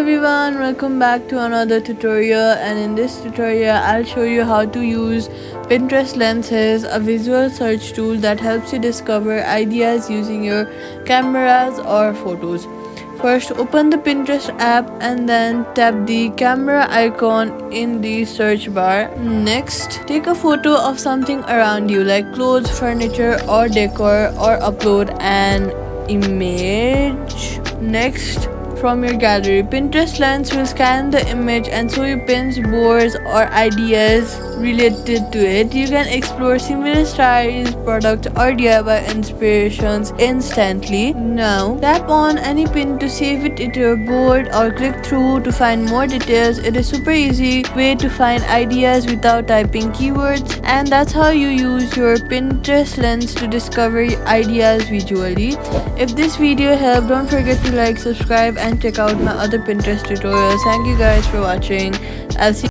everyone, welcome back to another tutorial, and in this tutorial I'll show you how to use Pinterest lenses, a visual search tool that helps you discover ideas using your cameras or photos. First, open the Pinterest app and then tap the camera icon in the search bar. Next, take a photo of something around you like clothes, furniture or decor, or upload an image. Next, from your gallery, Pinterest lens will scan the image and show you pins, boards, or ideas related to it. You can explore similar styles, products, or DIY inspirations instantly. Now, tap on any pin to save it to your board or click through to find more details. It is super easy way to find ideas without typing keywords, and that's how you use your Pinterest lens to discover ideas visually. If this video helped, don't forget to like, subscribe, and check out my other Pinterest tutorials. Thank you guys for watching. I'll see